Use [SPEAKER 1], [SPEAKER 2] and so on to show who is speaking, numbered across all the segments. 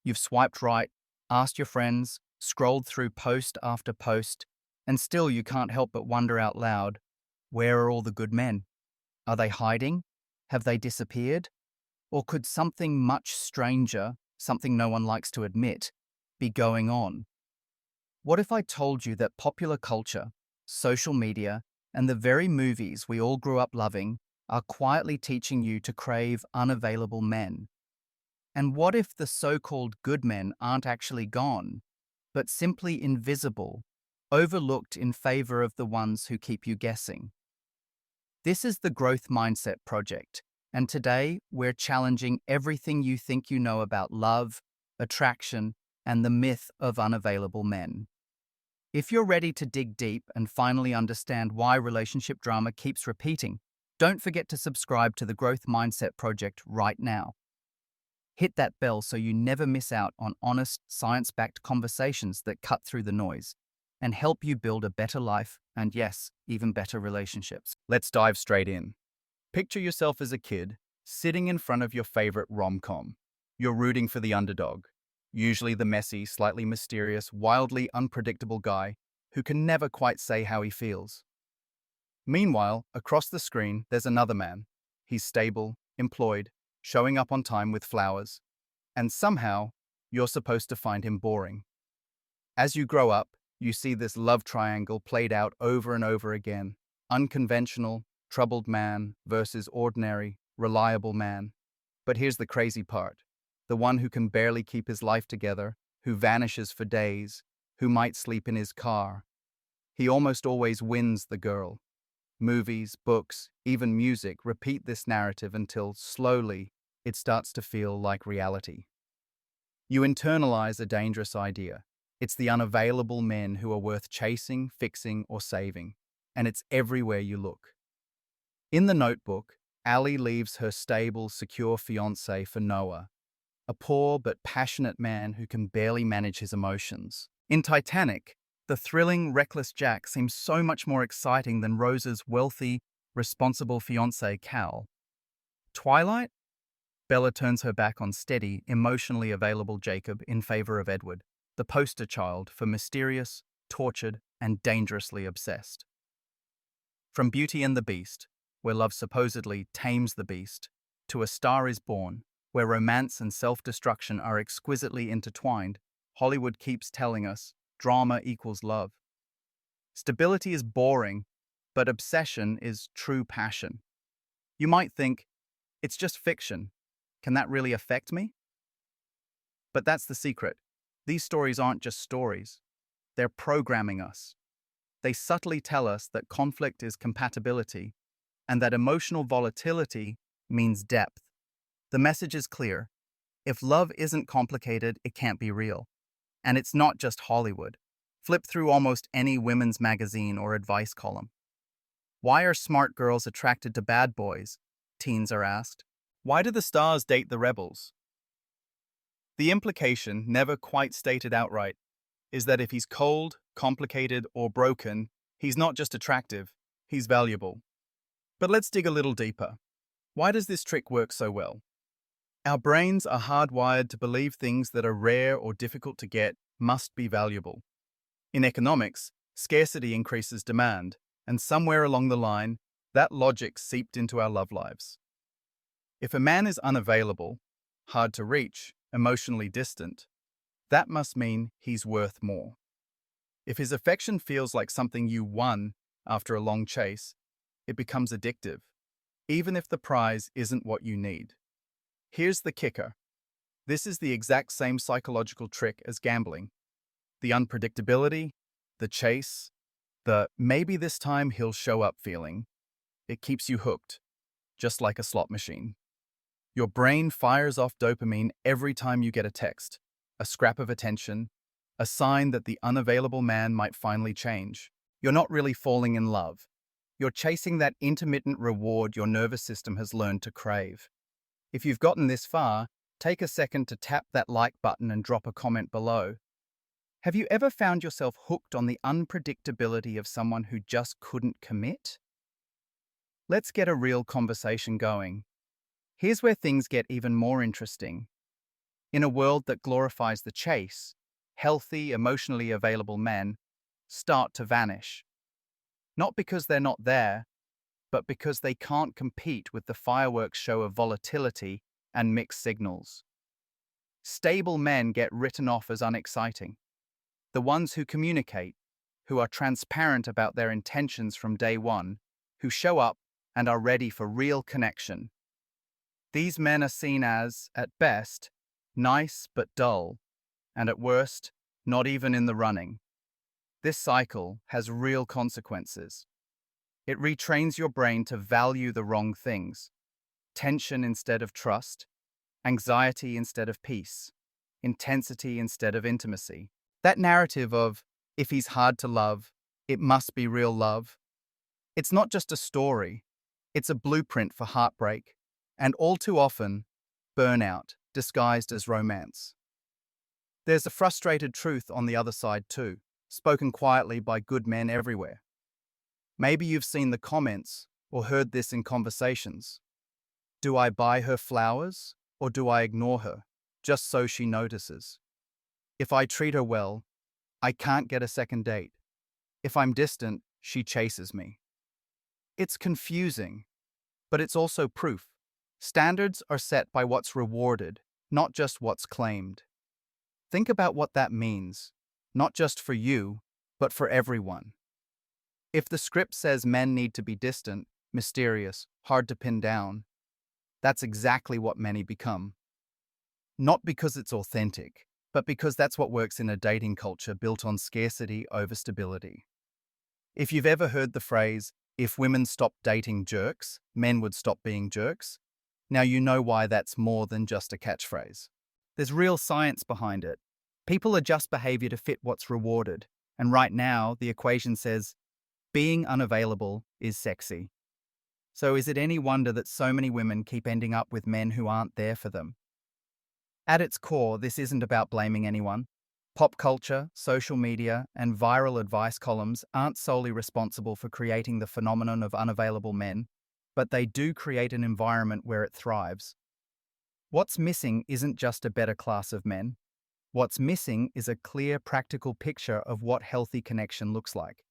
[SPEAKER 1] You've swiped right, asked your friends, scrolled through post after post, and still you can't help but wonder out loud, where are all the good men? Are they hiding? Have they disappeared? Or could something much stranger, something no one likes to admit, be going on? What if I told you that popular culture, social media, and the very movies we all grew up loving are quietly teaching you to crave unavailable men? And what if the so-called good men aren't actually gone, but simply invisible, overlooked in favor of the ones who keep you guessing? This is the Growth Mindset Project, and today we're challenging everything you think you know about love, attraction, and the myth of unavailable men. If you're ready to dig deep and finally understand why relationship drama keeps repeating, don't forget to subscribe to the Growth Mindset Project right now. Hit that bell so you never miss out on honest, science-backed conversations that cut through the noise and help you build a better life and, yes, even better relationships. Let's dive straight in. Picture yourself as a kid, sitting in front of your favorite rom-com. You're rooting for the underdog, usually the messy, slightly mysterious, wildly unpredictable guy who can never quite say how he feels. Meanwhile, across the screen, there's another man. He's stable, employed, showing up on time with flowers, and somehow, you're supposed to find him boring. As you grow up, you see this love triangle played out over and over again. Unconventional, troubled man versus ordinary, reliable man. But here's the crazy part. The one who can barely keep his life together, who vanishes for days, who might sleep in his car. He almost always wins the girl. Movies, books, even music repeat this narrative until, slowly, it starts to feel like reality. You internalize a dangerous idea. It's the unavailable men who are worth chasing, fixing, or saving, and it's everywhere you look. In The Notebook, Allie leaves her stable, secure fiancé for Noah, a poor but passionate man who can barely manage his emotions. In Titanic, the thrilling, reckless Jack seems so much more exciting than Rose's wealthy, responsible fiancé Cal. Twilight? Bella turns her back on steady, emotionally available Jacob in favor of Edward, the poster child for mysterious, tortured, and dangerously obsessed. From Beauty and the Beast, where love supposedly tames the beast, to A Star is Born, where romance and self-destruction are exquisitely intertwined, Hollywood keeps telling us drama equals love. Stability is boring, but obsession is true passion. You might think, it's just fiction. Can that really affect me? But that's the secret. These stories aren't just stories. They're programming us. They subtly tell us that conflict is compatibility and that emotional volatility means depth. The message is clear. If love isn't complicated, it can't be real. And it's not just Hollywood. Flip through almost any women's magazine or advice column. Why are smart girls attracted to bad boys? Teens are asked. Why do the stars date the rebels? The implication, never quite stated outright, is that if he's cold, complicated, or broken, he's not just attractive, he's valuable. But let's dig a little deeper. Why does this trick work so well? Our brains are hardwired to believe things that are rare or difficult to get must be valuable. In economics, scarcity increases demand, and somewhere along the line, that logic seeped into our love lives. If a man is unavailable, hard to reach, emotionally distant, that must mean he's worth more. If his affection feels like something you won after a long chase, it becomes addictive, even if the prize isn't what you need. Here's the kicker. This is the exact same psychological trick as gambling. The unpredictability, the chase, the maybe this time he'll show up feeling. It keeps you hooked, just like a slot machine. Your brain fires off dopamine every time you get a text, a scrap of attention, a sign that the unavailable man might finally change. You're not really falling in love. You're chasing that intermittent reward your nervous system has learned to crave. If you've gotten this far, take a second to tap that like button and drop a comment below. Have you ever found yourself hooked on the unpredictability of someone who just couldn't commit? Let's get a real conversation going. Here's where things get even more interesting. In a world that glorifies the chase, healthy, emotionally available men start to vanish. Not because they're not there, but because they can't compete with the fireworks show of volatility and mixed signals. Stable men get written off as unexciting. The ones who communicate, who are transparent about their intentions from day one, who show up and are ready for real connection. These men are seen as, at best, nice but dull, and at worst, not even in the running. This cycle has real consequences. It retrains your brain to value the wrong things: tension instead of trust, anxiety instead of peace, intensity instead of intimacy. That narrative of, if he's hard to love, it must be real love. It's not just a story, it's a blueprint for heartbreak, and all too often, burnout disguised as romance. There's a frustrated truth on the other side too, spoken quietly by good men everywhere. Maybe you've seen the comments or heard this in conversations. Do I buy her flowers or do I ignore her, just so she notices? If I treat her well, I can't get a second date. If I'm distant, she chases me. It's confusing, but it's also proof. Standards are set by what's rewarded, not just what's claimed. Think about what that means, not just for you, but for everyone. If the script says men need to be distant, mysterious, hard to pin down, that's exactly what many become. Not because it's authentic, but because that's what works in a dating culture built on scarcity over stability. If you've ever heard the phrase, if women stopped dating jerks, men would stop being jerks, now you know why that's more than just a catchphrase. There's real science behind it. People adjust behavior to fit what's rewarded, and right now the equation says being unavailable is sexy. So is it any wonder that so many women keep ending up with men who aren't there for them? At its core, this isn't about blaming anyone. Pop culture, social media, and viral advice columns aren't solely responsible for creating the phenomenon of unavailable men, but they do create an environment where it thrives. What's missing isn't just a better class of men. What's missing is a clear, practical picture of what healthy connection looks like.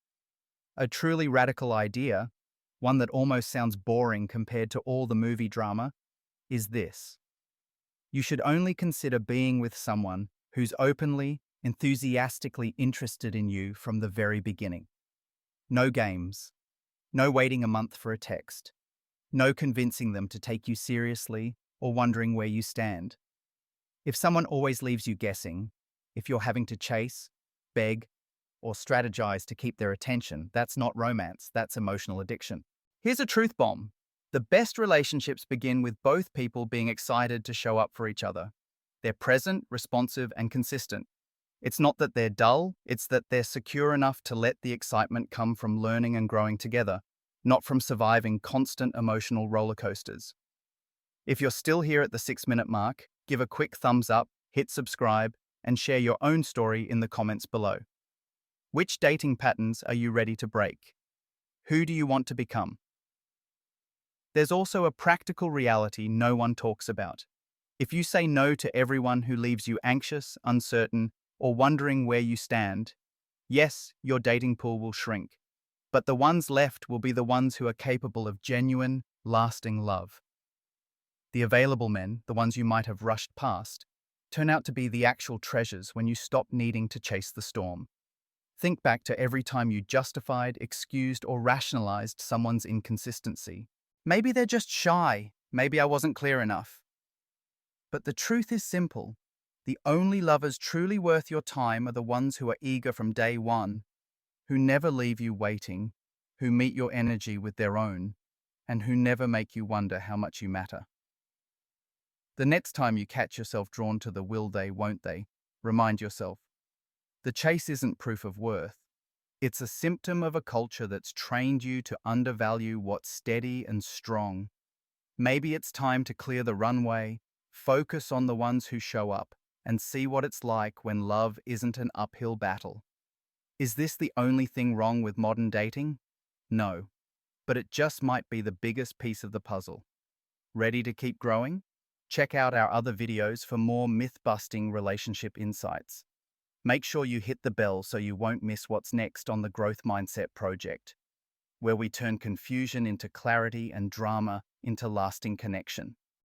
[SPEAKER 1] A truly radical idea, one that almost sounds boring compared to all the movie drama, is this: you should only consider being with someone who's openly, enthusiastically interested in you from the very beginning. No games. No waiting a month for a text. No convincing them to take you seriously or wondering where you stand. If someone always leaves you guessing, if you're having to chase, beg, or strategize to keep their attention, that's not romance, that's emotional addiction. Here's a truth bomb. The best relationships begin with both people being excited to show up for each other. They're present, responsive, and consistent. It's not that they're dull, it's that they're secure enough to let the excitement come from learning and growing together, not from surviving constant emotional roller coasters. If you're still here at the 6-minute mark, give a quick thumbs up, hit subscribe, and share your own story in the comments below. Which dating patterns are you ready to break? Who do you want to become? There's also a practical reality no one talks about. If you say no to everyone who leaves you anxious, uncertain, or wondering where you stand, yes, your dating pool will shrink. But the ones left will be the ones who are capable of genuine, lasting love. The available men, the ones you might have rushed past, turn out to be the actual treasures when you stop needing to chase the storm. Think back to every time you justified, excused, or rationalized someone's inconsistency. Maybe they're just shy. Maybe I wasn't clear enough. But the truth is simple. The only lovers truly worth your time are the ones who are eager from day one, who never leave you waiting, who meet your energy with their own, and who never make you wonder how much you matter. The next time you catch yourself drawn to the will they, won't they, remind yourself, the chase isn't proof of worth. It's a symptom of a culture that's trained you to undervalue what's steady and strong. Maybe it's time to clear the runway, focus on the ones who show up, and see what it's like when love isn't an uphill battle. Is this the only thing wrong with modern dating? No, but it just might be the biggest piece of the puzzle. Ready to keep growing? Check out our other videos for more myth-busting relationship insights. Make sure you hit the bell so you won't miss what's next on the Growth Mindset Project, where we turn confusion into clarity and drama into lasting connection.